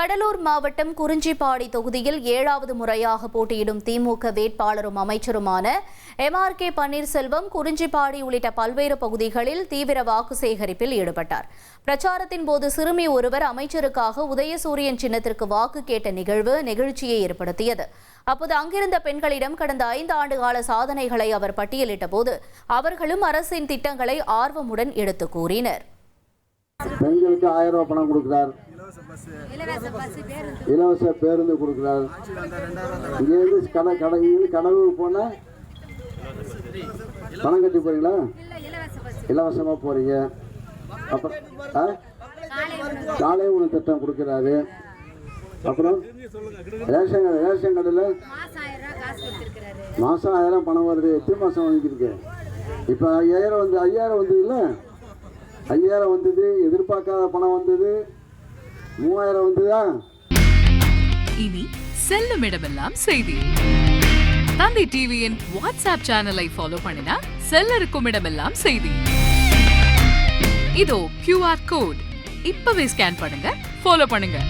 கடலூர் மாவட்டம் குறிஞ்சிப்பாடி தொகுதியில் 7வது முறையாக போட்டியிடும் திமுக வேட்பாளரும் அமைச்சருமான MRK பன்னீர்செல்வம் குறிஞ்சிப்பாடி உள்ளிட்ட பல்வேறு பகுதிகளில் தீவிர வாக்கு சேகரிப்பில் ஈடுபட்டார். பிரச்சாரத்தின் போது சிறுமி ஒருவர் அமைச்சருக்காக உதயசூரியன் சின்னத்திற்கு வாக்கு கேட்ட நிகழ்வு நெகிழ்ச்சியை ஏற்படுத்தியது. அப்போது அங்கிருந்த பெண்களிடம் கடந்த 5 ஆண்டுகால சாதனைகளை அவர் பட்டியலிட்ட போது அவர்களும் அரசின் திட்டங்களை ஆர்வமுடன் எடுத்து கூறினர். பெண்களுக்கு 1000 ரூபாய் பணம் கொடுக்கிறார், இலவச பேருந்து கொடுக்கிறார். இங்கிருந்து கடவுள் போன பணம் கட்டி போறீங்களா? இலவசமா போறீங்க. அப்புறம் காலை உணவு திட்டம் கொடுக்கிறாரு. அப்புறம் ரேஷன் கடையில் மாசம் 1000 பணம் வருது. எத்தனை மாசம் வாங்கிருக்கு? இப்போ 5000 வந்தது இல்லை, 5000 வந்தது. எதிர்பார்க்காத பணம் வந்தது. 3000 வந்ததா? இனி செல்லும் இடமெல்லாம் செய்தி. தந்தை டிவியின் வாட்ஸ்அப் சேனலை ஃபாலோ பண்ணினா செல்லருக்கும் இடமெல்லாம் செய்தி. இதோ QR கோட் இப்பவே ஸ்கேன் பண்ணுங்க, ஃபாலோ பண்ணுங்க.